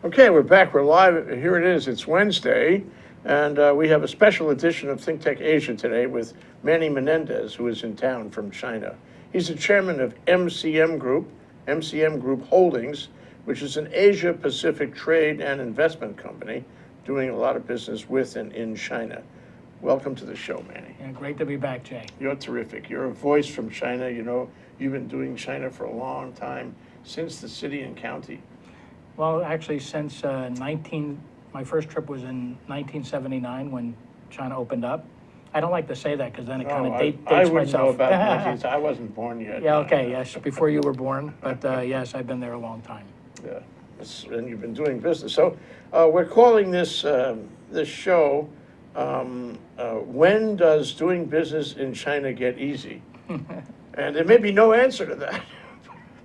Okay, we're back. We're live. Here it is. It's Wednesday, and we have a special edition of ThinkTech Asia today with Manny Menendez, who is in town from China. He's the chairman of MCM Group, MCM Group Holdings, which is an Asia-Pacific trade and investment company doing a lot of business with and in China. Welcome to the show, Manny. Yeah, great to be back, Jay. You're terrific. You're a voice from China. You know, you've been doing China for a long time, since the city and county. Well, actually, since my first trip was in 1979 when China opened up. I don't like to say that because then it kind of dates myself. I wouldn't know about 19. I wasn't born yet. Yeah, okay, yes, before you were born. But yes, I've been there a long time. Yeah, and you've been doing business. So we're calling this this show, When Does Doing Business in China Get Easy? And there may be no answer to that,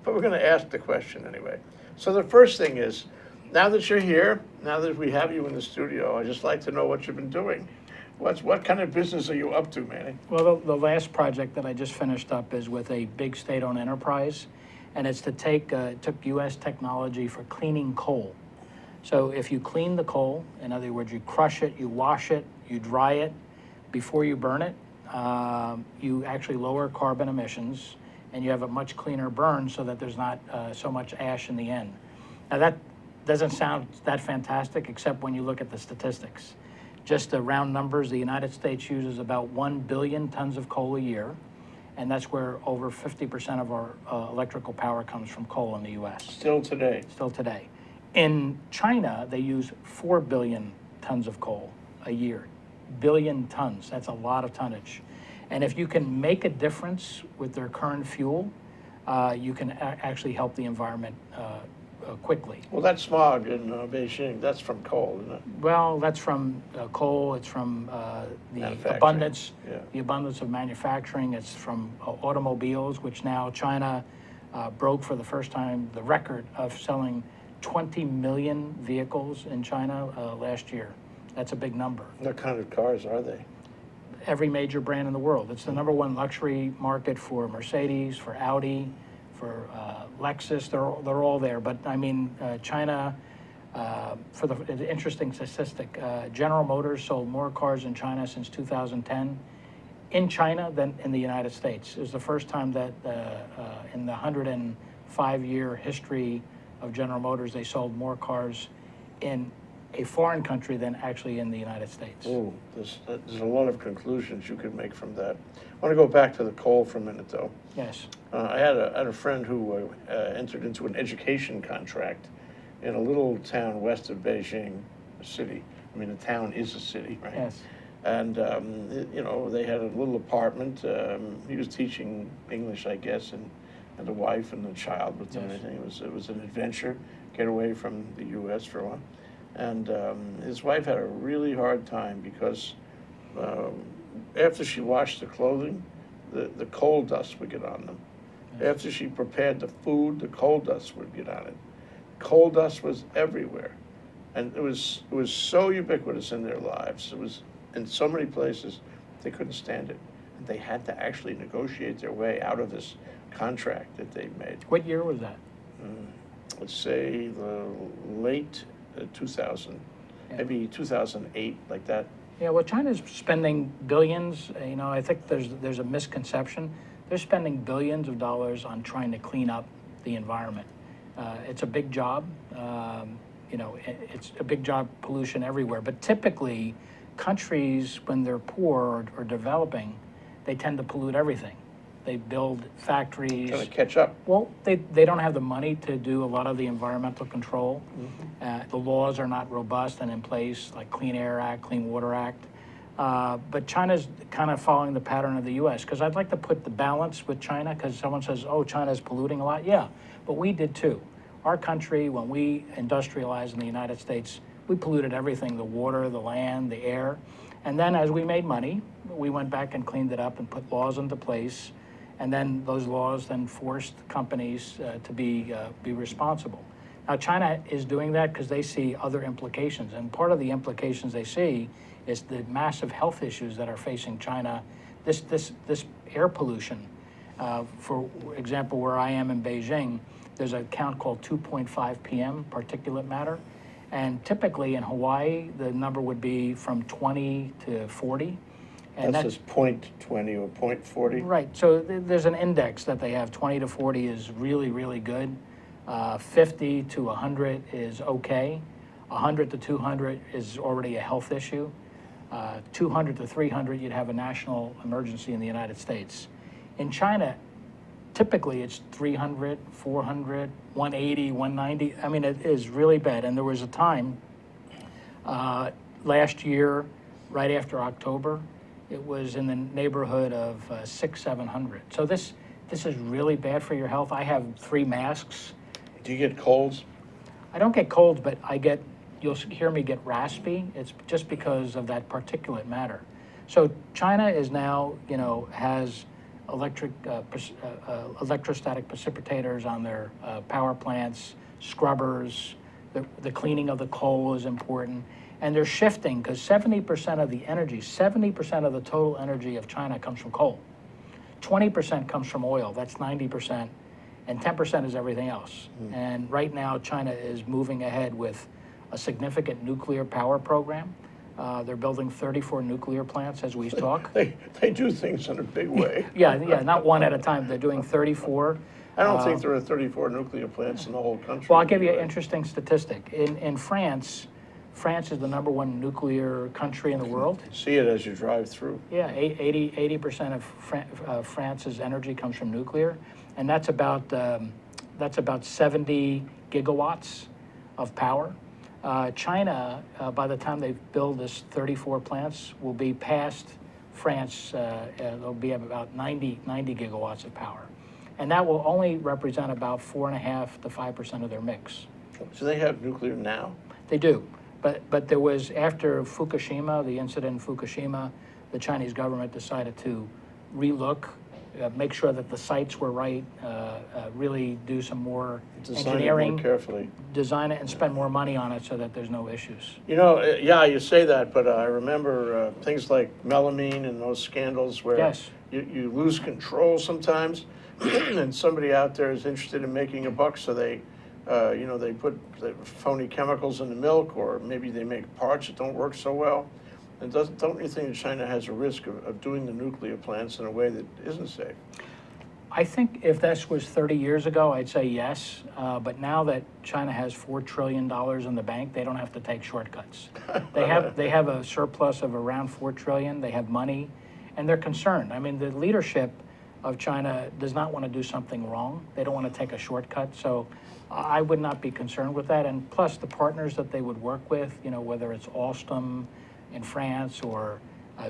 but we're going to ask the question anyway. So the first thing is, now that you're here, now that we have you in the studio, I'd just like to know what you've been doing. What kind of business are you up to, Manny? Well, the last project that I just finished up is with a big state-owned enterprise, and it's to took U.S. technology for cleaning coal. So if you clean the coal, in other words, you crush it, you wash it, you dry it, before you burn it, you actually lower carbon emissions, and you have a much cleaner burn so that there's not so much ash in the end. Now that doesn't sound that fantastic, except when you look at the statistics. Just the round numbers, the United States uses about 1 billion tons of coal a year, and that's where over 50% of our electrical power comes from coal in the U.S. Still today? Still today. In China, they use 4 billion tons of coal a year. Billion tons, that's a lot of tonnage. And if you can make a difference with their current fuel, you can actually help the environment quickly. Well, that smog in Beijing, that's from coal, isn't it? Well, that's from coal. It's from the abundance of manufacturing. It's from automobiles, which now China broke for the first time the record of selling 20 million vehicles in China last year. That's a big number. What kind of cars are they? Every major brand in the world. It's the #1 luxury market for Mercedes, for Audi, for Lexus. They're all there. But I mean, China, for the interesting statistic, General Motors sold more cars in China since 2010 in China than in the United States. It was the first time that in the 105-year history of General Motors, they sold more cars in a foreign country than actually in the United States. Oh, there's a lot of conclusions you could make from that. I want to go back to the coal for a minute, though. Yes. I had a friend who entered into an education contract in a little town west of Beijing, a city. I mean, a town is a city, right? Yes. And, you know, they had a little apartment. He was teaching English, I guess, and the wife and the child with them. Yes. It was an adventure, get away from the U.S. for a while. And his wife had a really hard time because after she washed the clothing, the coal dust would get on them. Yes. After she prepared the food, the coal dust would get on it. Coal dust was everywhere. And it was so ubiquitous in their lives. It was in so many places, they couldn't stand it. And they had to actually negotiate their way out of this contract that they made. What year was that? Let's say the late 2000, maybe 2008, like that. Yeah, well, China's spending billions. You know, I think there's a misconception. They're spending billions of dollars on trying to clean up the environment. It's a big job. You know, it's a big job, pollution everywhere. But typically, countries, when they're poor or developing, they tend to pollute everything. They build factories. Trying to catch up. Well, they don't have the money to do a lot of the environmental control. The laws are not robust and in place, like Clean Air Act, Clean Water Act. But China's kind of following the pattern of the U.S. because I'd like to put the balance with China because someone says, oh, China's polluting a lot. Yeah, but we did too. Our country, when we industrialized in the United States, we polluted everything, the water, the land, the air. And then as we made money, we went back and cleaned it up and put laws into place. And then those laws then forced companies to be responsible. Now, China is doing that because they see other implications. And part of the implications they see is the massive health issues that are facing China. This air pollution. For example, where I am in Beijing, there's a count called 2.5 p.m. particulate matter. And typically in Hawaii, the number would be from 20 to 40. And That's just 0.20 or 0.40? right, so there's an index that they have. 20 to 40 is really, really good. 50 to 100 is okay. 100 to 200 is already a health issue. 200 to 300, you'd have a national emergency in the United States. In China, typically it's 300, 400, 180, 190. I mean, it is really bad. And there was a time last year, right after October, it was in the neighborhood of 600, 700. So this is really bad for your health. I have 3 masks. Do you get colds? I don't get colds, but you'll hear me get raspy. It's just because of that particulate matter. So China is now, has electrostatic precipitators on their power plants, scrubbers. The cleaning of the coal is important. And they're shifting because 70% of the energy, 70% of the total energy of China comes from coal. 20% comes from oil, that's 90%. And 10% is everything else. And right now, China is moving ahead with a significant nuclear power program. They're building 34 nuclear plants as we talk. They do things in a big way. Yeah, not one at a time. They're doing 34. I don't think there are 34 nuclear plants in the whole country. Well, I'll give you an interesting statistic. In France is the #1 nuclear country in the world. See it as you drive through. Yeah, 80% of France's energy comes from nuclear, and that's about 70 gigawatts of power. China, by the time they build this 34 plants, will be past France. They'll be about 90 gigawatts of power, and that will only represent about 4.5 to 5% of their mix. So they have nuclear now? They do. But there was, after Fukushima, the incident in Fukushima, the Chinese government decided to relook, make sure that the sites were right, really do some more engineering, more carefully. Design it and spend more money on it so that there's no issues. Yeah, you say that, but I remember things like melamine and those scandals where Yes. you lose control sometimes, and somebody out there is interested in making a buck, so they put the phony chemicals in the milk, or maybe they make parts that don't work so well. And don't you think that China has a risk of doing the nuclear plants in a way that isn't safe? I think if this was 30 years ago, I'd say yes. But now that China has $4 trillion in the bank, they don't have to take shortcuts. They have a surplus of around $4 trillion. They have money, and they're concerned. I mean, the leadership of China does not want to do something wrong. They don't want to take a shortcut. So I would not be concerned with that. And plus, the partners that they would work with, whether it's Alstom in France or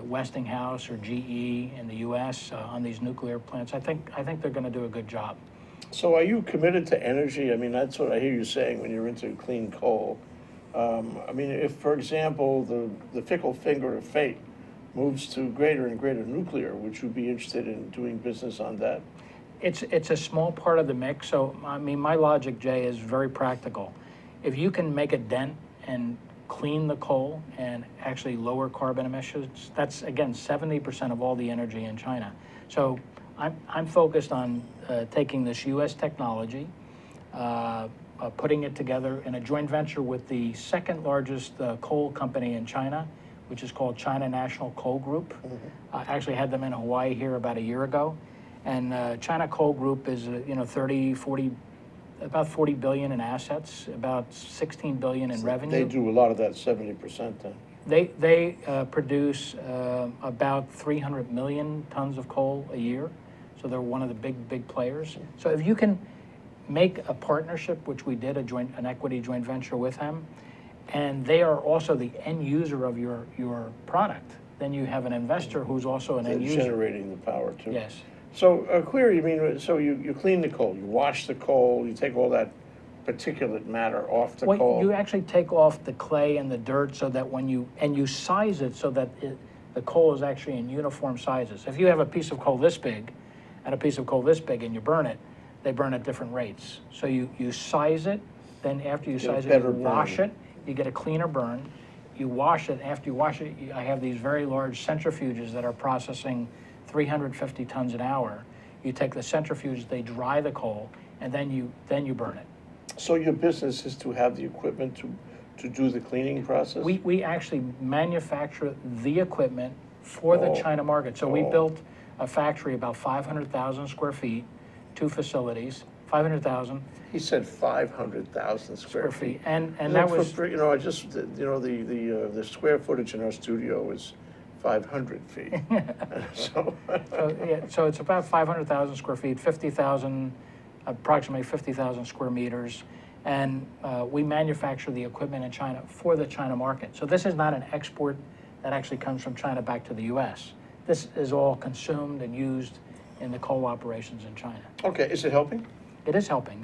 Westinghouse or GE in the U.S. On these nuclear plants, I think they're going to do a good job. So are you committed to energy? I mean, that's what I hear you saying when you're into clean coal. I mean, if, for example, the fickle finger of fate moves to greater and greater nuclear, would you be interested in doing business on that? It's a small part of the mix. So, I mean, my logic, Jay, is very practical. If you can make a dent and clean the coal and actually lower carbon emissions, that's, again, 70% of all the energy in China. So I'm focused on taking this U.S. technology, putting it together in a joint venture with the second largest coal company in China, which is called China National Coal Group. I actually had them in Hawaii here about a year ago. And China Coal Group is, about 40 billion in assets, about 16 billion in revenue. They do a lot of that 70% then. They produce about 300 million tons of coal a year. So they're one of the big players. So if you can make a partnership, which we did, an equity joint venture with them, and they are also the end user of your product, then you have an investor who's also an end user. Generating the power too. Yes. So clear, you mean, so you clean the coal, you wash the coal, you take all that particulate matter off the coal? You actually take off the clay and the dirt so that you size it so that the coal is actually in uniform sizes. If you have a piece of coal this big and a piece of coal this big and you burn it, they burn at different rates. So you size it, then after you size it, you wash it, you get a cleaner burn. You wash it, after you wash it, I have these very large centrifuges that are processing 350 tons an hour. You take the centrifuge, they dry the coal, and then you burn it. So your business is to have the equipment to do the cleaning process? We actually manufacture the equipment for the China market. So we built a factory about 500,000 square feet, 2 facilities, 500,000 He said 500,000 square feet. and You know, that was I just, the square footage in our studio is 500 feet. So, so it's about 500,000 square feet, 50,000, approximately 50,000 square meters, and we manufacture the equipment in China for the China market. So this is not an export that actually comes from China back to the U.S. This is all consumed and used in the coal operations in China. okay, is it helping? It is helping.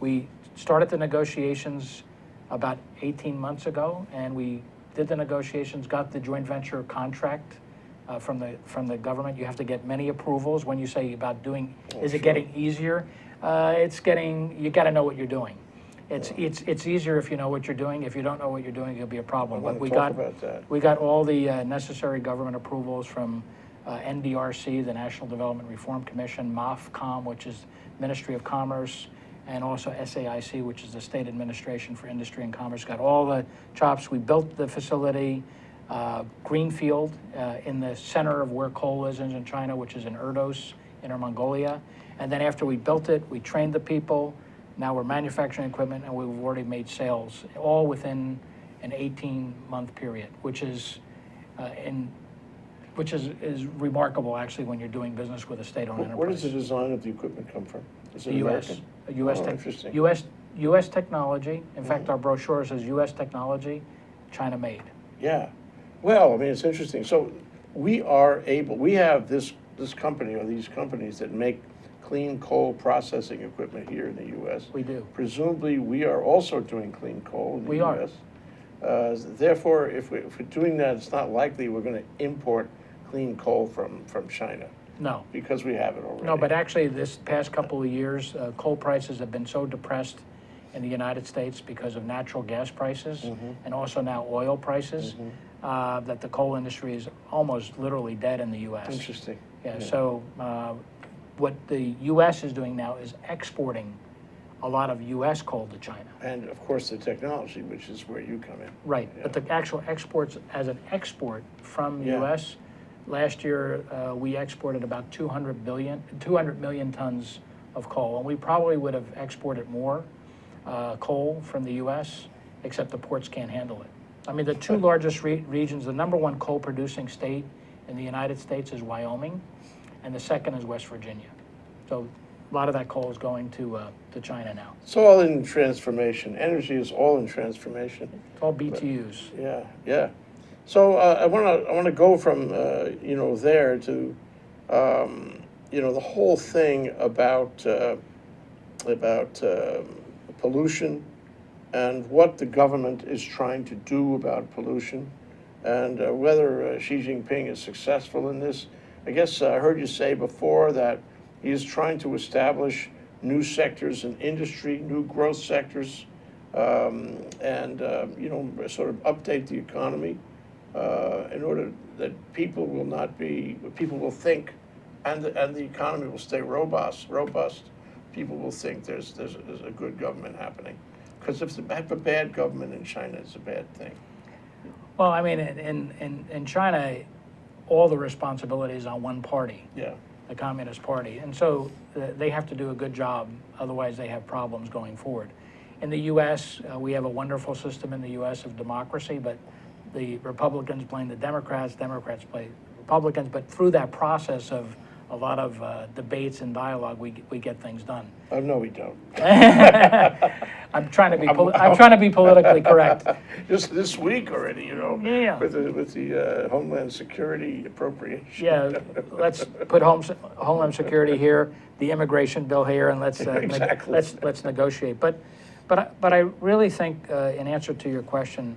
We started the negotiations about 18 months ago, and we did the negotiations, got the joint venture contract from the government. You have to get many approvals when you say about doing. Is it getting easier? It's getting. You got to know what you're doing. It's easier if you know what you're doing. If you don't know what you're doing, it'll be a problem. But we got all the necessary government approvals from NDRC, the National Development Reform Commission, MOFCOM, which is Ministry of Commerce, and also SAIC, which is the State Administration for Industry and Commerce. Got all the chops. We built the facility, greenfield, in the center of where coal is in China, which is in Erdos, Inner Mongolia. And then after we built it, we trained the people. Now we're manufacturing equipment, and we've already made sales, all within an 18-month period, which is remarkable, actually, when you're doing business with a state-owned enterprise. Where does the design of the equipment come from? Is it The American? U.S. Interesting. U.S. technology. In fact, our brochure says U.S. technology, China made. Yeah. Well, I mean, it's interesting. So we have this company, or these companies that make clean coal processing equipment here in the U.S. We do. Presumably, we are also doing clean coal in the We U.S. are. Therefore, if we're doing that, it's not likely we're going to import clean coal from China. No. Because we have it already. No, but actually, this past couple of years, coal prices have been so depressed in the United States because of natural gas prices and also now oil prices that the coal industry is almost literally dead in the U.S. Interesting. Yeah. So what the U.S. is doing now is exporting a lot of U.S. coal to China. And of course, the technology, which is where you come in. Right. Yeah. But the actual exports, as an export from the Yeah. U.S., last year we exported about 200 million tons of coal, and we probably would have exported more coal from the U.S., except the ports can't handle it. I mean, the two largest regions, the number one coal producing state in the United States is Wyoming, and the second is West Virginia. So a lot of that coal is going to China now. It's all in transformation. Energy is all in transformation. It's all BTUs. Yeah, yeah. So I want to go from there to the whole thing about pollution and what the government is trying to do about pollution, and whether Xi Jinping is successful in this. I guess I heard you say before that he is trying to establish new sectors in industry, new growth sectors, and sort of update the economy in order that people will think, and the economy will stay robust. People will think there's a good government happening, because if they have a bad government in China, it's a bad thing. Well, I mean, in China, all the responsibility is on one party. Yeah. The Communist Party. And so they have to do a good job, otherwise they have problems going forward. In the U.S., we have a wonderful system in the U.S. of democracy, but the Republicans blame the Democrats, Democrats blame Republicans, but through that process of a lot of debates and dialogue, we get things done. Oh, no, we don't. I'm trying to be politically correct. Just this week already, Yeah. with the Homeland Security appropriation. Yeah, let's put Homeland Security here, the immigration bill here, and let's Exactly. let's negotiate. But I really think, in answer to your question,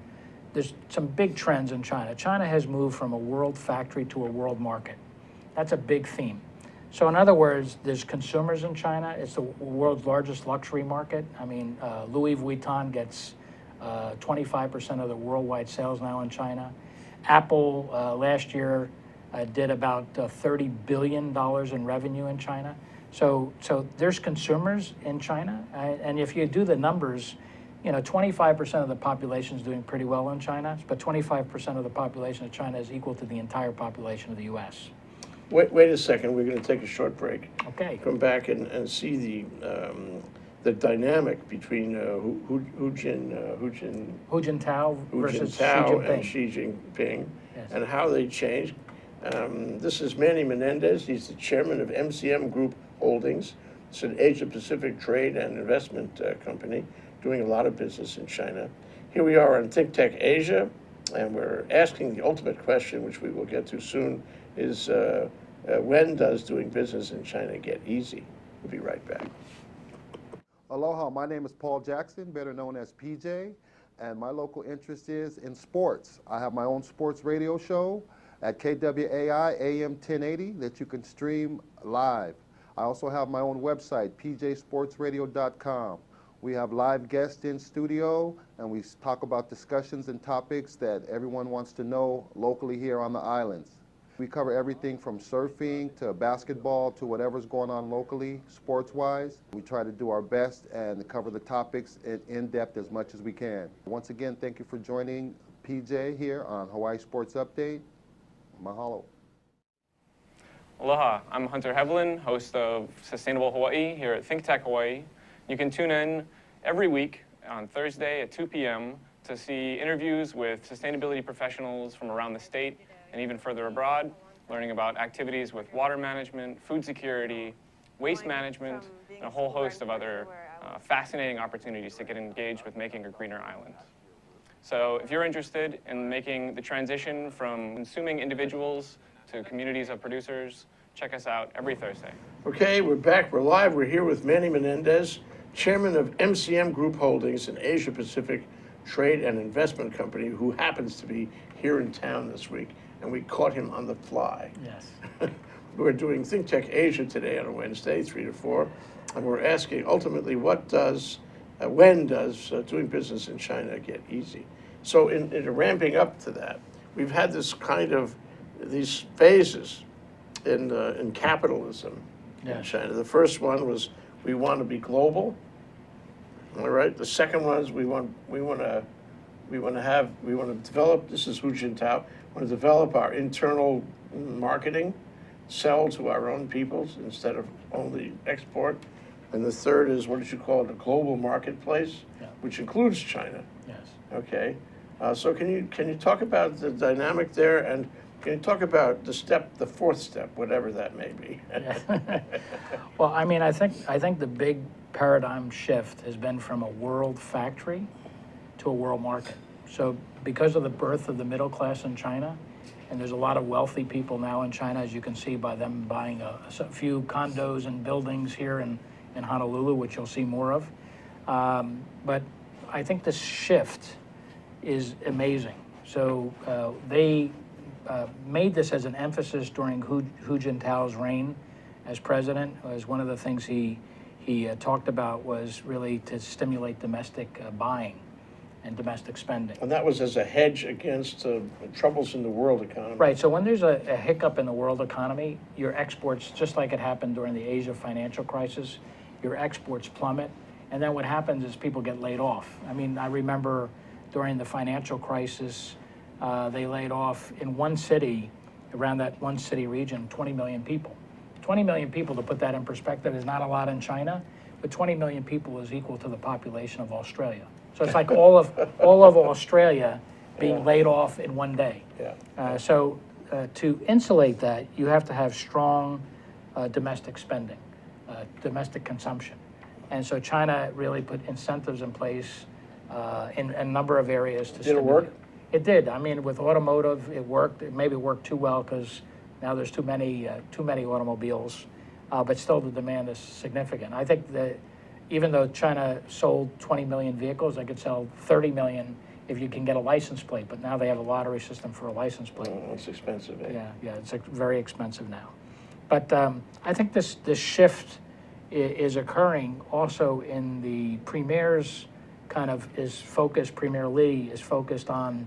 there's some big trends in China. China has moved from a world factory to a world market. That's a big theme. So in other words, there's consumers in China. It's the world's largest luxury market. I mean, Louis Vuitton gets 25% of the worldwide sales now in China. Apple last year did about $30 billion in revenue in China. So there's consumers in China, and if you do the numbers, 25% of the population is doing pretty well in China, but 25% of the population of China is equal to the entire population of the U.S. Wait a second, we're going to take a short break. Okay. Come back and see the dynamic between Hu Jintao versus Xi Jintao and Jinping. Xi Jinping, Yes. and how they changed. This is Manny Menendez. He's the chairman of MCM Group Holdings. It's an Asia-Pacific trade and investment company doing a lot of business in China. Here we are on ThinkTech Asia, and we're asking the ultimate question, which we will get to soon, is when does doing business in China get easy? We'll be right back. Aloha, my name is Paul Jackson, better known as PJ, and my local interest is in sports. I have my own sports radio show at KWAI AM 1080 that you can stream live. I also have my own website, pjsportsradio.com. We have live guests in studio, and we talk about discussions and topics that everyone wants to know locally here on the islands. We cover everything from surfing to basketball to whatever's going on locally, sports-wise. We try to do our best and cover the topics in depth as much as we can. Once again, thank you for joining PJ here on Hawaii Sports Update. Mahalo. Aloha, I'm Hunter Hevelin, host of Sustainable Hawaii here at ThinkTech Hawaii. You can tune in every week on Thursday at 2 p.m. to see interviews with sustainability professionals from around the state and even further abroad, learning about activities with water management, food security, waste management, and a whole host of other fascinating opportunities to get engaged with making a greener island. So if you're interested in making the transition from consuming individuals to communities of producers, check us out every Thursday. Okay, we're back, we're live. We're here with Manny Menendez, chairman of MCM Group Holdings, an Asia-Pacific trade and investment company who happens to be here in town this week, and we caught him on the fly. Yes. We're doing ThinkTech Asia today on a Wednesday, 3 to 4, and we're asking ultimately when does doing business in China get easy? So in ramping up to that, we've had this kind of, these phases in capitalism in China. The first one was we want to be global. All right. The second one is we want to develop. This is Hu Jintao. We want to develop our internal marketing, sell to our own peoples instead of only export. And the third is, what did you call it, a global marketplace, which includes China. Yes. Okay. So can you talk about the dynamic there, and can you talk about the fourth step, whatever that may be? Well, I mean, I think the big paradigm shift has been from a world factory to a world market. So because of the birth of the middle class in China, and there's a lot of wealthy people now in China, as you can see by them buying a few condos and buildings here in Honolulu, which you'll see more of. But I think this shift is amazing. So they made this as an emphasis during Hu Jintao's reign as president. As one of the things he talked about was really to stimulate domestic buying and domestic spending. And that was as a hedge against troubles in the world economy. Right, so when there's a hiccup in the world economy, your exports, just like it happened during the Asia financial crisis, your exports plummet, and then what happens is people get laid off. I mean, I remember during the financial crisis, they laid off in one city, around that one city region, 20 million people. 20 million people, to put that in perspective, is not a lot in China, but 20 million people is equal to the population of Australia. So it's like all of Australia being laid off in one day. Yeah. So to insulate that, you have to have strong domestic spending, domestic consumption. And so China really put incentives in place in a number of areas to Did it work? It did. I mean, with automotive, it worked. It maybe worked too well because now there's too many automobiles, but still the demand is significant. I think that even though China sold 20 million vehicles, they could sell 30 million if you can get a license plate, but now they have a lottery system for a license plate. Oh, it's expensive. Eh? Yeah, it's very expensive now. But I think this shift is occurring also in the Premier's kind of Premier Li is focused on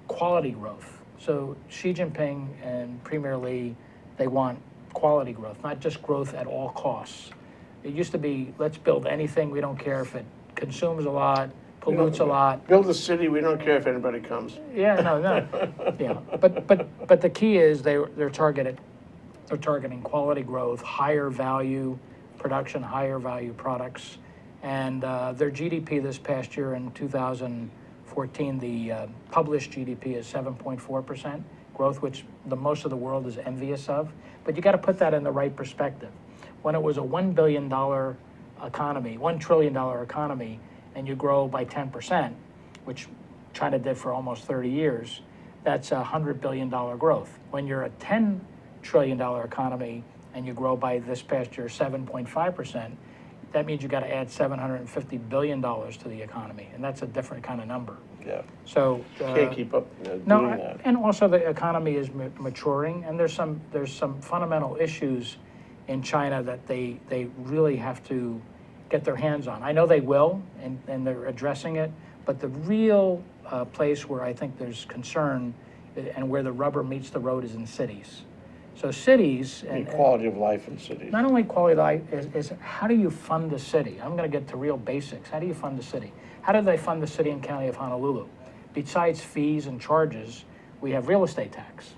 quality growth. So Xi Jinping and Premier Li, they want quality growth, not just growth at all costs. It used to be, let's build anything, we don't care if it consumes a lot, pollutes a lot. Build a city, we don't care if anybody comes. Yeah, no. Yeah, but the key is they're targeting quality growth, higher value production, higher value products, and their GDP this past year in 2014, the published GDP is 7.4% growth, which most of the world is envious of. But you got to put that in the right perspective. When it was a $1 billion economy, $1 trillion economy, and you grow by 10%, which China did for almost 30 years, that's a $100 billion growth. When you're a $10 trillion economy and you grow by this past year 7.5%, that means you got to add $750 billion to the economy, and that's a different kind of number. Yeah. So Can't keep up doing no, that. and also the economy is maturing, and there's some fundamental issues in China that they really have to get their hands on. I know they will, and they're addressing it, but the real place where I think there's concern and where the rubber meets the road is in cities. So cities And quality of life in cities. not only quality of life is how do you fund a city? I'm going to get to real basics. How do you fund a city? How do they fund the city and county of Honolulu? Besides fees and charges, we have real estate tax.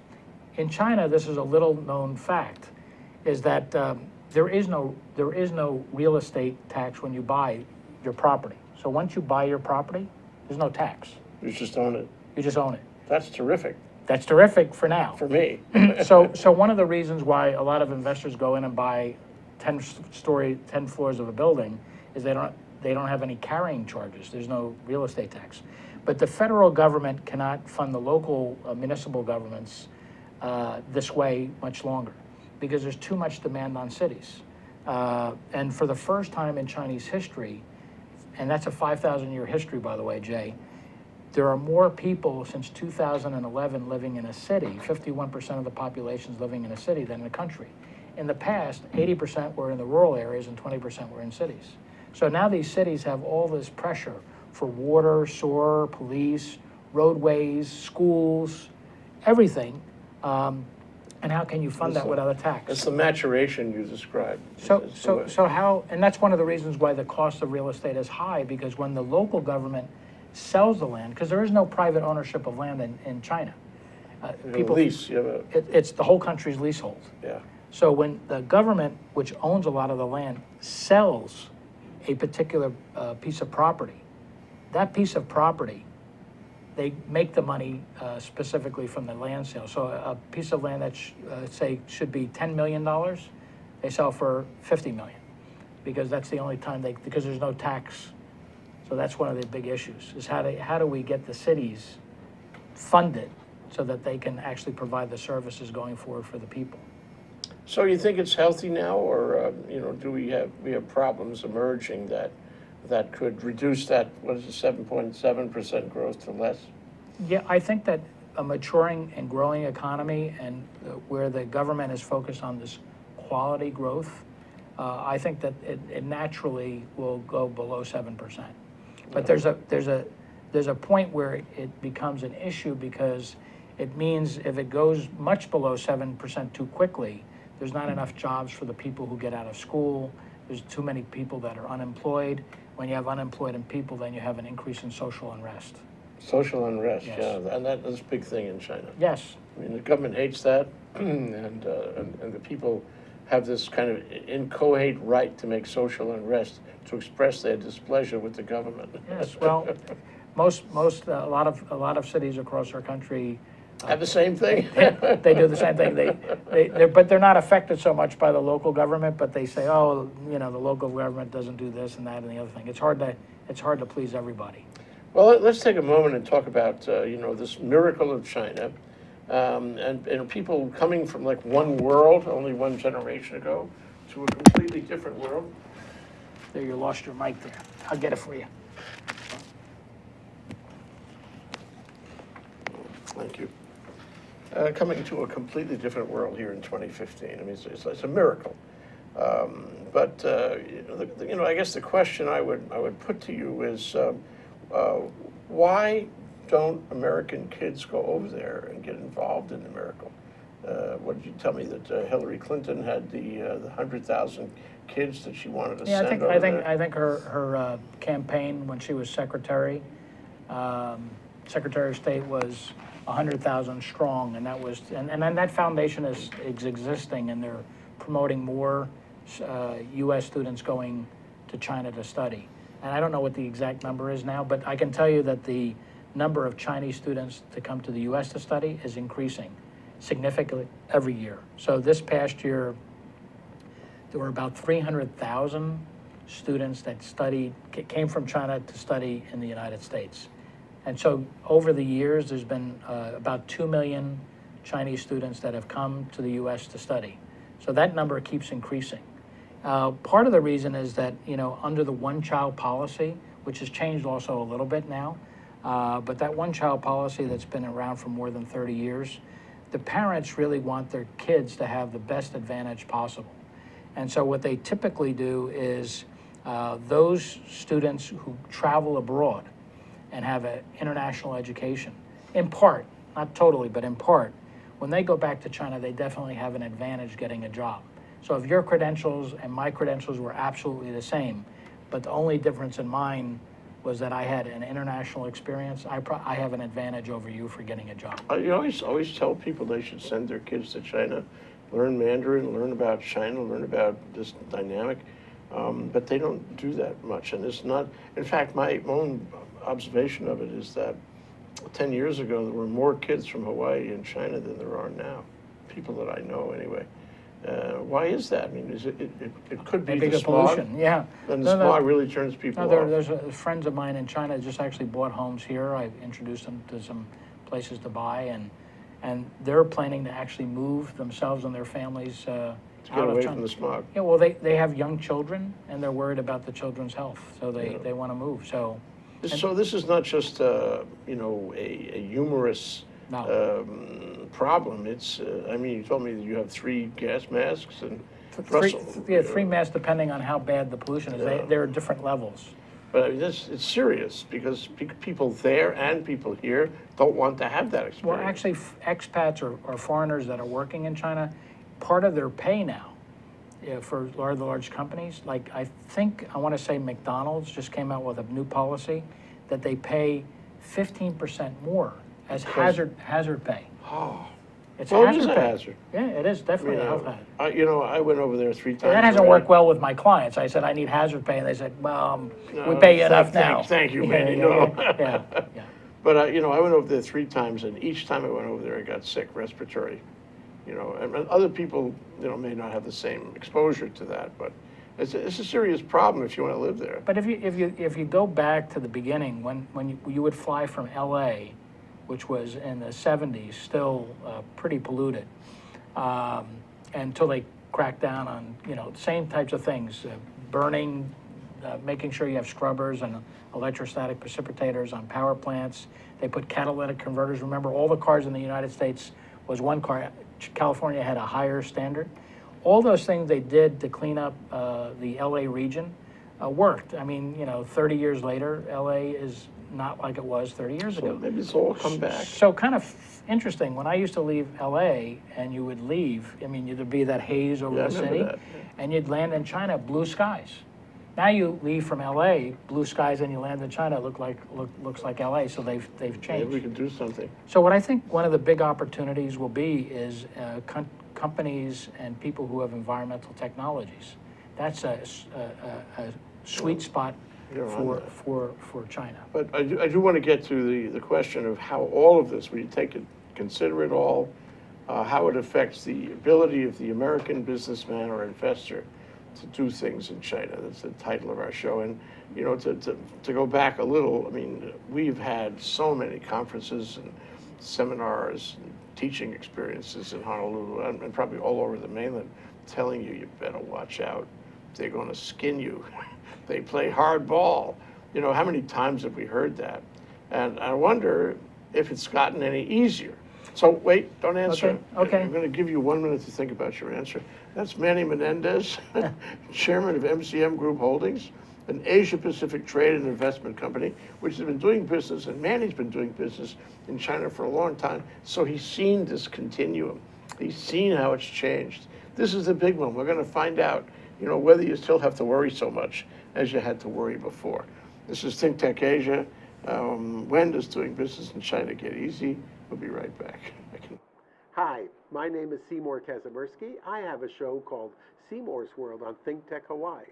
In China, this is a little known fact, is that there is no real estate tax when you buy your property. So once you buy your property, there's no tax. You just own it. You just own it. That's terrific That's terrific for now. for me. So one of the reasons why a lot of investors go in and buy 10 floors of a building is they don't have any carrying charges. There's no real estate tax. But the federal government cannot fund the local municipal governments this way much longer because there's too much demand on cities. And for the first time in Chinese history, and that's a 5,000-year history, by the way, Jay, there are more people since 2011 living in a city, 51% of the population is living in a city than in a country. In the past, 80% were in the rural areas and 20% were in cities. So now these cities have all this pressure for water, sewer, police, roadways, schools, everything. And how can you fund that without a tax? It's the maturation you described. So how, and that's one of the reasons why the cost of real estate is high, because when the local government sells the land, because there is no private ownership of land in China. Lease, you have a, It's the whole country's leasehold. yeah. So when the government, which owns a lot of the land, sells a particular piece of property, that piece of property, they make the money specifically from the land sale. So a piece of land that say should be $10 million, they sell for $50 million, because that's the only time because there's no tax. So that's one of the big issues, is how do we get the cities funded so that they can actually provide the services going forward for the people. So you think it's healthy now, or do we have problems emerging that could reduce that, what is it, 7.7% growth to less? Yeah, I think that a maturing and growing economy and where the government is focused on this quality growth, I think that it naturally will go below 7%. But there's a point where it becomes an issue, because it means if it goes much below 7% too quickly, there's not enough jobs for the people who get out of school. There's too many people that are unemployed. When you have unemployed people, then you have an increase in social unrest. Social unrest, Yes. yeah, and that's a big thing in China. Yes. I mean, the government hates that, and the people have this kind of inchoate right to make social unrest, to express their displeasure with the government. Yes. Well, a lot of cities across our country have the same thing. they do the same thing. But they're not affected so much by the local government. But they say, oh, the local government doesn't do this and that and the other thing. It's hard to please everybody. Well, let's take a moment and talk about this miracle of China, and people coming from like one world, only one generation ago, to a completely different world. There, you lost your mic there. I'll get it for you. Thank you. Coming to a completely different world here in 2015. I mean, it's a miracle. But I guess the question I would put to you is, why don't American kids go over there and get involved in the miracle? What did you tell me, that Hillary Clinton had the 100,000 kids that she wanted to Yeah, send over there? I think her campaign when she was secretary, Secretary of State was 100,000 strong, and that was, and then that foundation is existing, and they're promoting more U.S. students going to China to study. And I don't know what the exact number is now, but I can tell you that the number of Chinese students to come to the U.S. to study is increasing significantly every year. So this past year, there were about 300,000 students that came from China to study in the United States. And so over the years, there's been about 2 million Chinese students that have come to the U.S. to study. So that number keeps increasing. Part of the reason is that, under the one-child policy, which has changed also a little bit now, but that one-child policy that's been around for more than 30 years, the parents really want their kids to have the best advantage possible. And so what they typically do is those students who travel abroad and have an international education, in part, not totally, but in part, when they go back to China, they definitely have an advantage getting a job. So if your credentials and my credentials were absolutely the same, but the only difference in mine was that I had an international experience, I have an advantage over you for getting a job. You always tell people they should send their kids to China, learn Mandarin, learn about China, learn about this dynamic, but they don't do that much. And it's not, in fact, my own observation of it is that 10 years ago, there were more kids from Hawaii in China than there are now, people that I know anyway. Why is that? I mean, it could be Maybe the the smog, pollution, yeah. and the smog really turns people off. There's friends of mine in China just actually bought homes here. I introduced them to some places to buy, and they're planning to actually move themselves and their families To get out of away China. from the smog. Yeah, well, they have young children, and they're worried about the children's health, so they want to move. So This is not just a humorous no. problem. It's I mean, you told me that you have 3 gas masks and Three masks depending on how bad the pollution is. Yeah. There are different levels. But I mean, it's serious because people there and people here don't want to have that experience. Well, actually, expats or foreigners that are working in China, part of their pay now for large companies, like I want to say McDonald's just came out with a new policy that they pay 15% more as hazard pay. Oh, It's well, it hazard is a pay. hazard. Yeah, it is definitely a health hazard. I went over there 3 times. And that hasn't already. worked well with my clients. I said I need hazard pay, and they said, "Well, No, we pay you enough now." Thank you, Yeah, Manny. yeah. But I went over there 3 times, and each time I went over there, I got sick, respiratory. And other people, may not have the same exposure to that, but it's a serious problem if you want to live there. But if you go back to the beginning, when you would fly from L.A., which was in the 70s, still pretty polluted, until they cracked down on same types of things, burning, making sure you have scrubbers and electrostatic precipitators on power plants. They put catalytic converters. Remember, all the cars in the United States was one car. California had a higher standard. All those things they did to clean up the LA region worked. I mean, 30 years later, LA is not like it was 30 years So ago. maybe it's all come back. So kind of interesting, when I used to leave LA and you would leave, I mean, there'd be that haze over Yeah, I the remember city, that, and you'd land in China, blue skies. Now you leave from LA, blue skies, and you land in China, looks like LA, so they've Maybe changed. we can do something. So what I think one of the big opportunities will be is companies and people who have environmental technologies. That's a sweet spot You're on for China. But I do want to get to the question of how all of this, when you consider it all, how it affects the ability of the American businessman or investor to do things in China. That's the title of our show. And, to go back a little, I mean, we've had so many conferences and seminars and teaching experiences in Honolulu and probably all over the mainland telling you better watch out. They're going to skin you. They play hardball. How many times have we heard that? And I wonder if it's gotten any easier. So wait, don't answer. Okay. I'm going to give you 1 minute to think about your answer. That's Manny Menendez, chairman of MCM Group Holdings, an Asia-Pacific trade and investment company, which has been doing business, and Manny's been doing business in China for a long time. So he's seen this continuum. He's seen how it's changed. This is the big one. We're going to find out you know, whether you still have to worry so much as you had to worry before. This is ThinkTech Asia. When does doing business in China get easy? We'll be right back. Hi, my name is Seymour Kazimirski. I have a show called Seymour's World on ThinkTech Hawaii.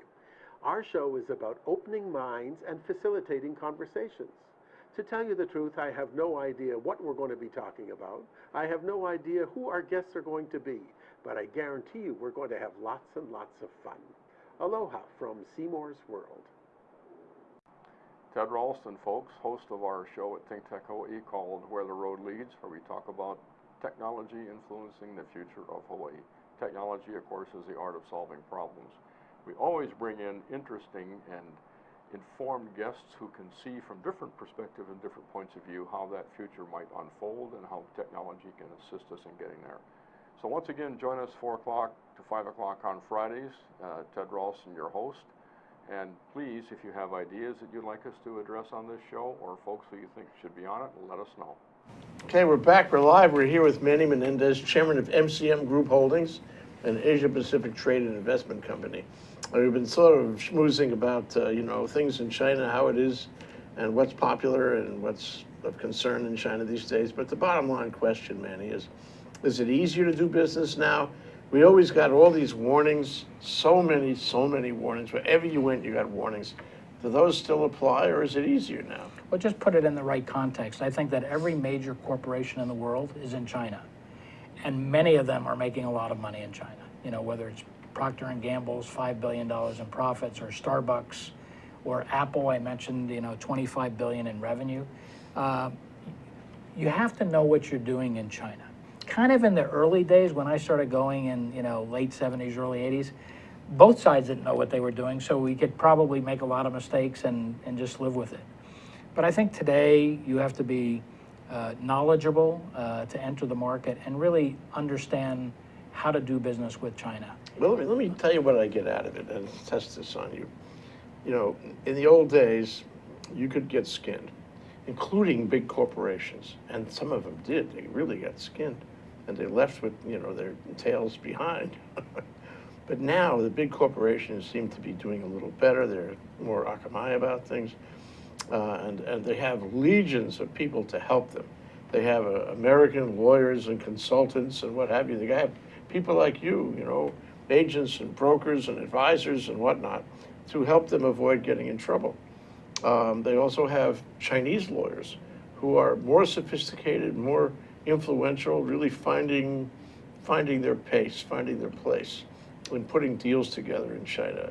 Our show is about opening minds and facilitating conversations. To tell you the truth, I have no idea what we're going to be talking about. I have no idea who our guests are going to be, but I guarantee you we're going to have lots and lots of fun. Aloha from Seymour's World. Ted Ralston, folks, host of our show at ThinkTech Hawaii called Where the Road Leads, where we talk about technology influencing the future of Hawaii. Technology, of course, is the art of solving problems. We always bring in interesting and informed guests who can see from different perspectives and different points of view how that future might unfold and how technology can assist us in getting there. So once again, join us 4 o'clock to 5 o'clock on Fridays. Ted Ralston, your host. And please, if you have ideas that you'd like us to address on this show or folks who you think should be on it, let us know. Okay, we're back. We're live. We're here with Manny Menendez, chairman of MCM Group Holdings, an Asia Pacific trade and investment company. And we've been sort of schmoozing about, you know, things in China, how it is, and what's popular and what's of concern in China these days. But the bottom line question, Manny, is it easier to do business now? We always got all these warnings, so many warnings. Wherever you went, you got warnings. Do those still apply, or is it easier now? Well, just put it in the right context. I think that every major corporation in the world is in China, and many of them are making a lot of money in China. You know, whether it's Procter & Gamble's $5 billion in profits, or Starbucks, or Apple, I mentioned, you know, $25 billion in revenue. You have to know what you're doing in China. Kind of in the early days when I started going in, you know, late 70s, early 80s, both sides didn't know what they were doing, so we could probably make a lot of mistakes and just live with it. But I think today you have to be knowledgeable to enter the market and really understand how to do business with China. Well, let me tell you what I get out of it and test this on you. You know, in the old days, you could get skinned, including big corporations, and some of them did. They really got skinned, and they left with, you know, their tails behind. But now the big corporations seem to be doing a little better. They're more akamai about things, and they have legions of people to help them. They have American lawyers and consultants and what have you. They have people like you know, agents and brokers and advisors and whatnot, to help them avoid getting in trouble. They also have Chinese lawyers who are more sophisticated, more influential, really finding their pace, finding their place, and putting deals together in China.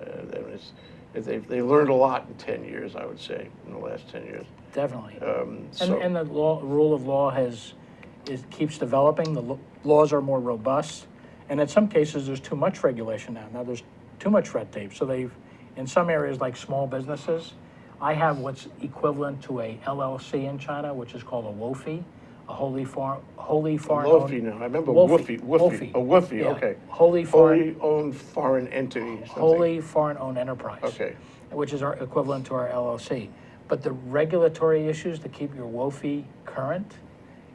They learned a lot in 10 years, I would say, in the last 10 years. Definitely. So, And the rule of law keeps developing. The laws are more robust, and in some cases there's too much regulation now. Now there's too much red tape. So in some areas like small businesses, I have what's equivalent to a LLC in China, which is called a WOFE, a wholly foreign Woofy now. I remember Woofy. Woofy. A Woofy, Yeah. okay. Wholly owned foreign entity. Something. Wholly foreign-owned enterprise. Okay. Which is our equivalent to our LLC. But the regulatory issues to keep your WOFE current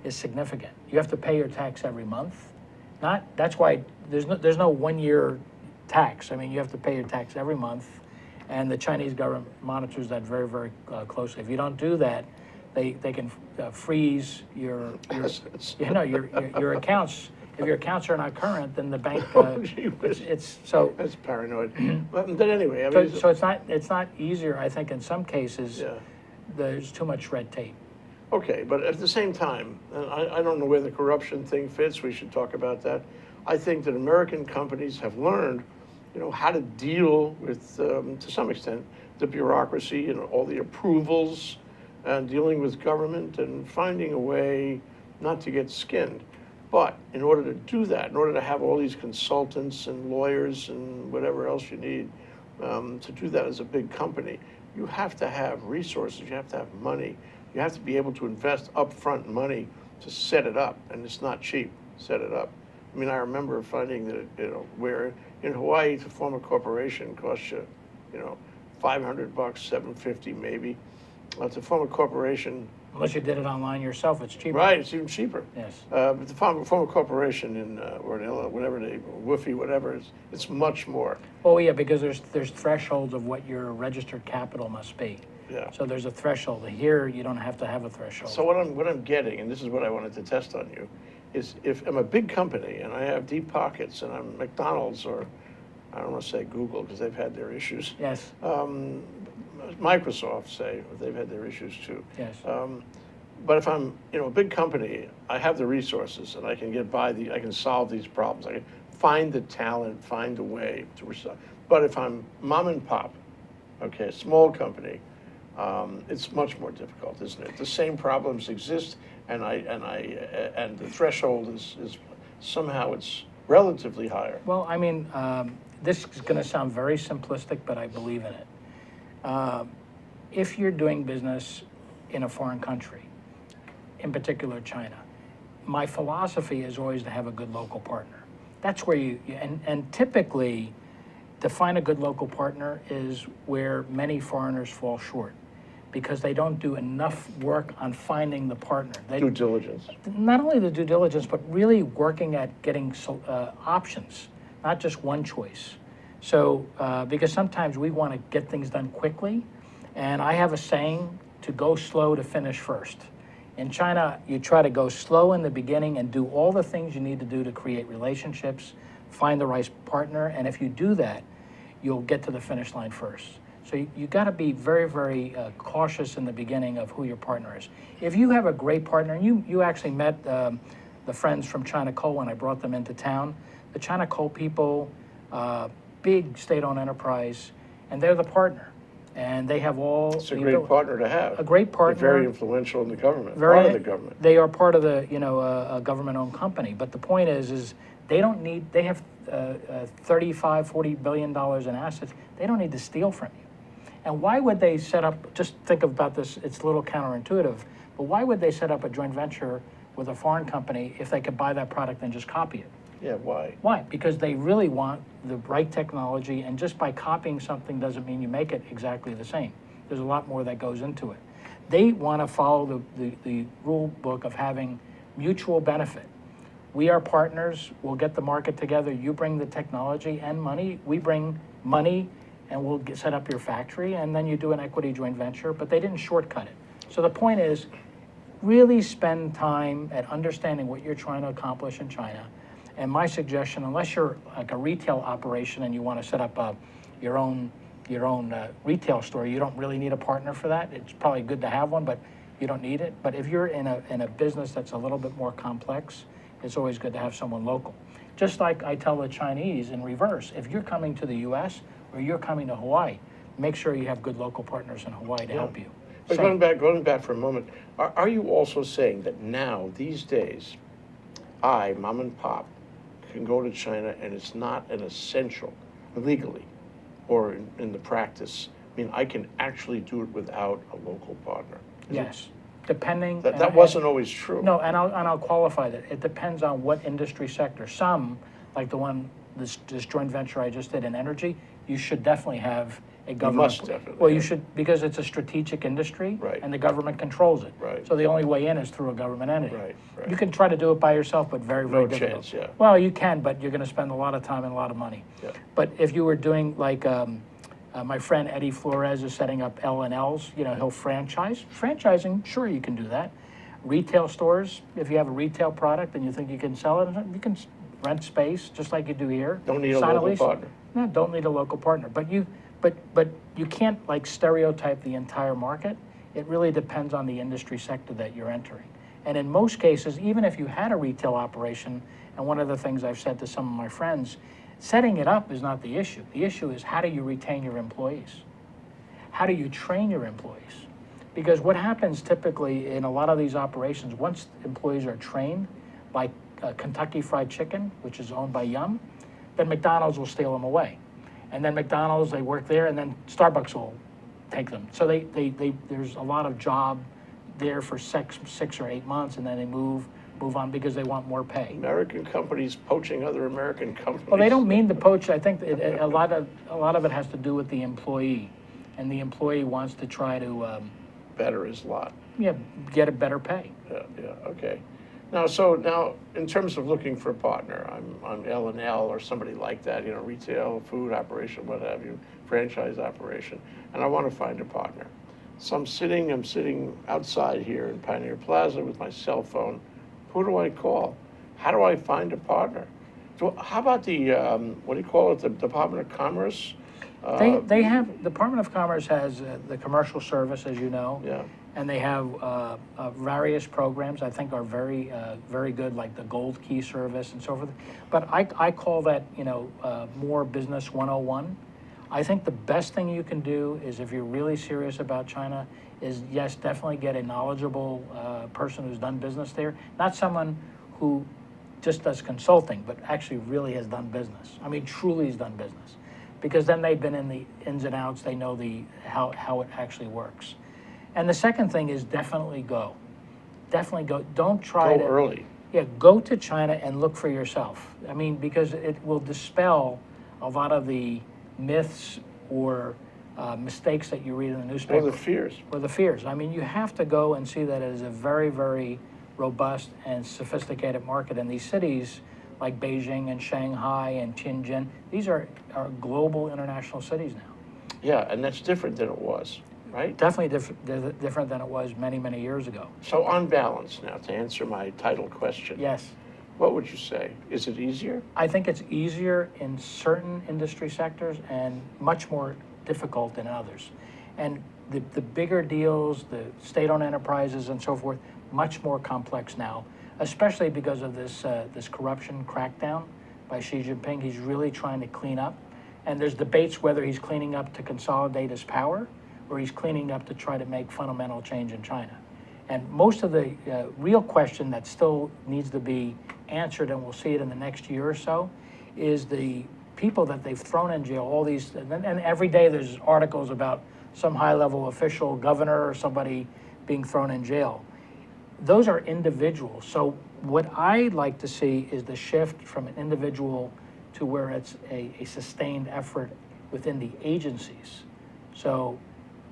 is significant. You have to pay your tax every month. That's why there's no 1 year tax. I mean, you have to pay your tax every month, and the Chinese government monitors that very, very closely. If you don't do that, they can freeze your accounts. If your accounts are not current, then the bank. It's so. That's paranoid. But anyway, I mean. So it's not easier. I think in some cases, Yeah. there's too much red tape. Okay, but at the same time, and I don't know where the corruption thing fits. We should talk about that. I think that American companies have learned, you know, how to deal with, to some extent, the bureaucracy and all the approvals, and dealing with government and finding a way not to get skinned. But in order to do that, in order to have all these consultants and lawyers and whatever else you need to do that as a big company, you have to have resources, you have to have money, you have to be able to invest upfront money to set it up, and it's not cheap, set it up. I mean, I remember finding that, you know, where in Hawaii to form a corporation costs you, you know, $500, $750 maybe. To form a corporation Unless you did it online yourself, it's cheaper. Right, it's even cheaper. Yes. But the former corporation in, or in Illinois, whatever they, Woofy, whatever, it's much more. Oh, yeah, because there's thresholds of what your registered capital must be. Yeah. So there's a threshold. Here, you don't have to have a threshold. So what I'm getting, and this is what I wanted to test on you, is if I'm a big company and I have deep pockets and I'm McDonald's, or I don't want to say Google because they've had their issues. Yes, Microsoft, say, they've had their issues too. yes. But if I'm, a big company, I have the resources and I can I can solve these problems. I can find the talent, find a way to resolve. But if I'm mom and pop, okay, small company, it's much more difficult, isn't it? The same problems exist, and the threshold is somehow it's relatively higher. Well, I mean, this is going to sound very simplistic, but I believe in it. If you're doing business in a foreign country, in particular China, my philosophy is always to have a good local partner. That's where and typically, to find a good local partner is where many foreigners fall short, because they don't do enough work on finding the partner. Due diligence. Not only the due diligence, but really working at getting options, not just one choice. So, because sometimes we want to get things done quickly, and I have a saying, to go slow to finish first. In China, you try to go slow in the beginning and do all the things you need to do to create relationships, find the right partner, and if you do that, you'll get to the finish line first. So you got to be very, very cautious in the beginning of who your partner is. If you have a great partner, and you actually met the friends from China Coal when I brought them into town, the China Coal people, big state-owned enterprise, and they're the partner. And they have all... It's a great partner to have. A great partner. They're very influential in the government, part of the government. They are part of the, a government-owned company. But the point is they don't need, they have $35–40 billion in assets. They don't need to steal from you. And why would they set up, just think about this, it's a little counterintuitive, but why would they set up a joint venture with a foreign company if they could buy that product and just copy it? Yeah, why? Why? Because they really want the right technology, and just by copying something doesn't mean you make it exactly the same. There's a lot more that goes into it. They want to follow the rule book of having mutual benefit. We are partners, we'll get the market together, you bring the technology and money, we bring money, and we'll set up your factory, and then you do an equity joint venture, but they didn't shortcut it. So the point is, really spend time at understanding what you're trying to accomplish in China. And my suggestion, unless you're like a retail operation and you want to set up your own retail store, you don't really need a partner for that. It's probably good to have one, but you don't need it. But if you're in a business that's a little bit more complex, it's always good to have someone local. Just like I tell the Chinese in reverse, if you're coming to the U.S. or you're coming to Hawaii, make sure you have good local partners in Hawaii to help you. But going back for a moment, are you also saying that now, these days, mom and pop, can go to China and it's not an essential legally or in the practice? I mean, I can actually do it without a local partner. Yes, depending. That wasn't always true. No, and I'll qualify that. It depends on what industry sector. Some, like the one, this joint venture I just did in energy, you should definitely have a government. You must definitely. Well, you should, because it's a strategic industry, right, and the government controls it. Right. So the only way in is through a government entity. Right, right. You can try to do it by yourself, but very, very difficult. No chance, yeah. Well, you can, but you're going to spend a lot of time and a lot of money. Yeah. But if you were doing like my friend Eddie Flores is setting up L&Ls, he'll franchise. Franchising, sure, you can do that. Retail stores, if you have a retail product and you think you can sell it, you can rent space just like you do here. Don't need a local partner. No, don't need a local partner. But you can't like stereotype the entire market. It really depends on the industry sector that you're entering. And in most cases, even if you had a retail operation, and one of the things I've said to some of my friends, setting it up is not the issue. The issue is, how do you retain your employees? How do you train your employees? Because what happens typically in a lot of these operations, once employees are trained by Kentucky Fried Chicken, which is owned by Yum, then McDonald's will steal them away. And then McDonald's, they work there, and then Starbucks will take them. So there's a lot of job there for 6 or 8 months, and then they move on because they want more pay. American companies poaching other American companies. Well, they don't mean to poach. I think a lot of it has to do with the employee, and the employee wants to try to better his lot. Yeah, get a better pay. Yeah, okay. Now, in terms of looking for a partner, I'm L&L or somebody like that, retail, food operation, what have you, franchise operation, and I want to find a partner. So I'm sitting outside here in Pioneer Plaza with my cell phone. Who do I call? How do I find a partner? How about the, what do you call it, the Department of Commerce? They have, Department of Commerce has the commercial service, as you know. Yeah. And they have various programs I think are very, very good, like the Gold Key service and so forth. But I call that, more business 101. I think the best thing you can do is, if you're really serious about China, is yes, definitely get a knowledgeable person who's done business there. Not someone who just does consulting, but actually really has done business. I mean, truly has done business. Because then they've been in the ins and outs, they know how it actually works. And the second thing is definitely go. Definitely go. Don't try Go early. Yeah, go to China and look for yourself. I mean, because it will dispel a lot of the myths or mistakes that you read in the newspaper. Or the fears. Or the fears. I mean, you have to go and see that it is a very, very robust and sophisticated market. And these cities like Beijing and Shanghai and Tianjin, these are global international cities now. Yeah, and that's different than it was, right? Definitely different than it was many, many years ago. So on balance now, to answer my title question. Yes. What would you say? Is it easier? I think it's easier in certain industry sectors and much more difficult in others. And the bigger deals, the state-owned enterprises and so forth, much more complex now, especially because of this corruption crackdown by Xi Jinping. He's really trying to clean up. And there's debates whether he's cleaning up to consolidate his power or he's cleaning up to try to make fundamental change in China. And most of the real question that still needs to be answered, and we'll see it in the next year or so, is the people that they've thrown in jail, all these, and every day there's articles about some high-level official, governor or somebody being thrown in jail. Those are individuals. So what I'd like to see is the shift from an individual to where it's a sustained effort within the agencies. So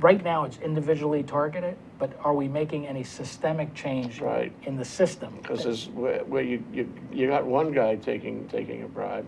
right now it's individually targeted, but are we making any systemic change in the system? Because where you got one guy taking a bribe,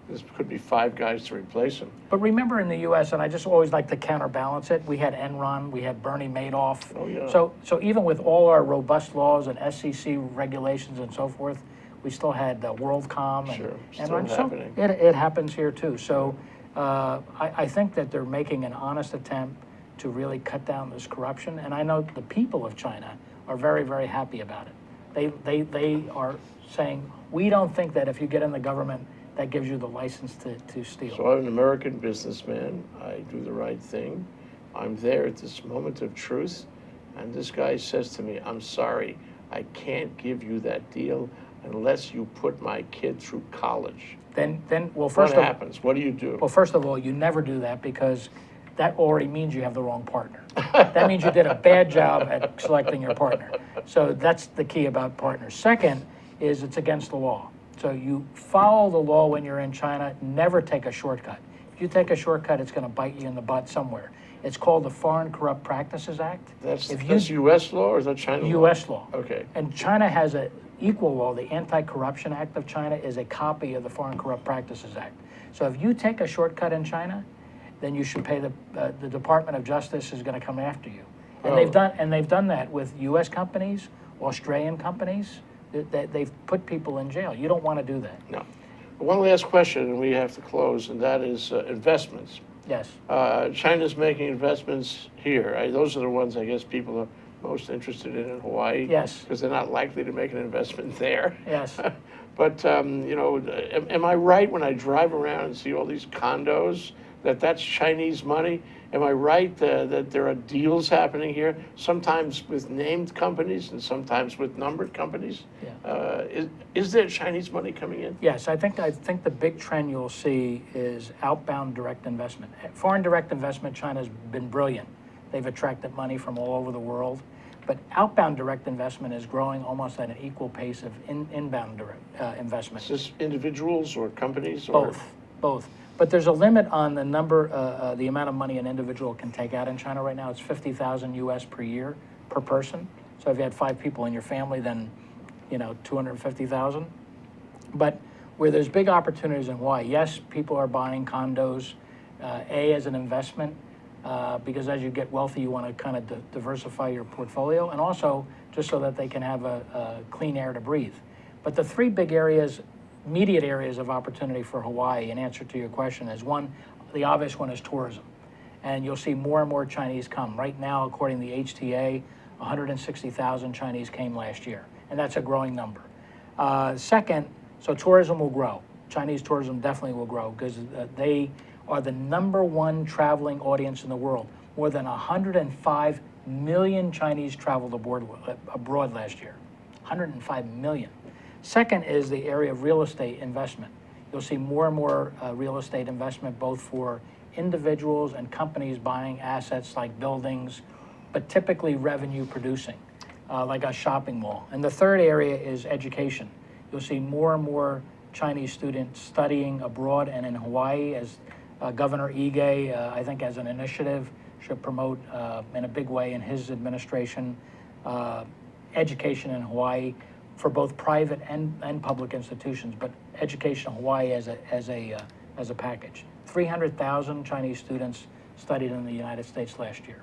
there could be 5 guys to replace him. But remember in the U.S., and I just always like to counterbalance it, we had Enron, we had Bernie Madoff. Oh, yeah. So even with all our robust laws and SEC regulations and so forth, we still had WorldCom and Sure, still Enron. happening. So it happens here too. So I think that they're making an honest attempt to really cut down this corruption, and I know the people of China are very, very happy about it. They are saying, we don't think that if you get in the government, that gives you the license to steal. So I'm an American businessman. I do the right thing. I'm there at this moment of truth, and this guy says to me, I'm sorry, I can't give you that deal unless you put my kid through college. Then well, What happens? What do you do? Well, first of all, you never do that because that already means you have the wrong partner. That means you did a bad job at selecting your partner. So that's the key about partners. Second is it's against the law. So you follow the law when you're in China, never take a shortcut. If you take a shortcut, it's going to bite you in the butt somewhere. It's called the Foreign Corrupt Practices Act. That's U.S. law or is that China law? U.S. law. Okay. And China has an equal law. The Anti-Corruption Act of China is a copy of the Foreign Corrupt Practices Act. So if you take a shortcut in China, then you should pay the Department of Justice is going to come after you. And they've done that with U.S. companies, Australian companies. They've put people in jail. You don't want to do that. No. One last question, and we have to close, and that is investments. Yes. China's making investments here. Those are the ones I guess people are most interested in Hawaii. Yes. Because they're not likely to make an investment there. Yes. But, am I right when I drive around and see all these condos that's Chinese money? Am I right that there are deals happening here, sometimes with named companies and sometimes with numbered companies? Yeah. Is there Chinese money coming in? Yes, I think the big trend you'll see is outbound direct investment. Foreign direct investment, China's been brilliant. They've attracted money from all over the world. But outbound direct investment is growing almost at an equal pace of inbound direct investment. Is this individuals or companies? Or? Both. But there's a limit on the number, the amount of money an individual can take out in China right now. It's 50,000 US per year per person. So if you had 5 people in your family, then, 250,000. But where there's big opportunities in Hawaii, yes, people are buying condos, as an investment, because as you get wealthy, you want to kind of diversify your portfolio, and also just so that they can have a clean air to breathe. But the 3 big areas, immediate areas of opportunity for Hawaii, in answer to your question, is one, the obvious one is tourism. And you'll see more and more Chinese come. Right now, according to the HTA, 160,000 Chinese came last year, and that's a growing number. Second, so tourism will grow. Chinese tourism definitely will grow because they are the #1 traveling audience in the world. More than 105 million Chinese traveled abroad last year. 105 million. Second is the area of real estate investment. You'll see more and more real estate investment, both for individuals and companies buying assets like buildings, but typically revenue producing, like a shopping mall. And the third area is education. You'll see more and more Chinese students studying abroad and in Hawaii, as Governor Ige, I think as an initiative, should promote in a big way in his administration education in Hawaii for both private and public institutions, but education in Hawaii as a package. 300,000 Chinese students studied in the United States last year.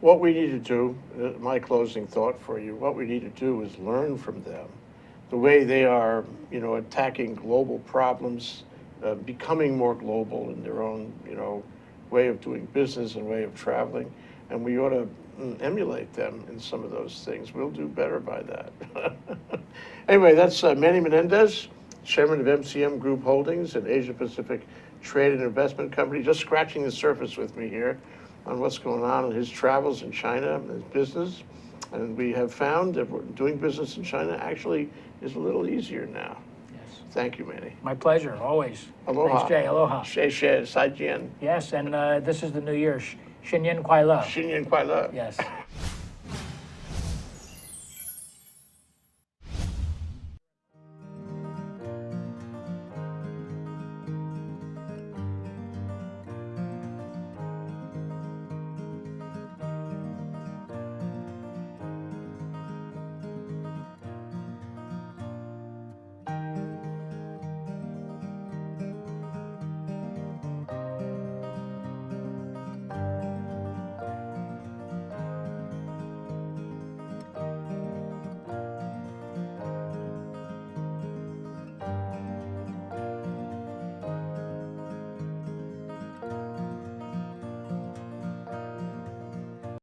What we need to do, my closing thought for you, what we need to do is learn from them. The way they are, attacking global problems, becoming more global in their own, way of doing business and way of traveling, and we ought to emulate them in some of those things. We'll do better by that. Anyway, that's Manny Menendez, chairman of MCM Group Holdings, an Asia Pacific trade and investment company, just scratching the surface with me here on what's going on in his travels in China and his business. And we have found that doing business in China actually is a little easier now. Yes. Thank you, Manny. My pleasure, always. Aloha. Thanks, Jay. Aloha. Xie xie, sai jian. Yes, and this is the new year. Xin Yin Kuai Le. Xin Yin Kuai Le. Yes.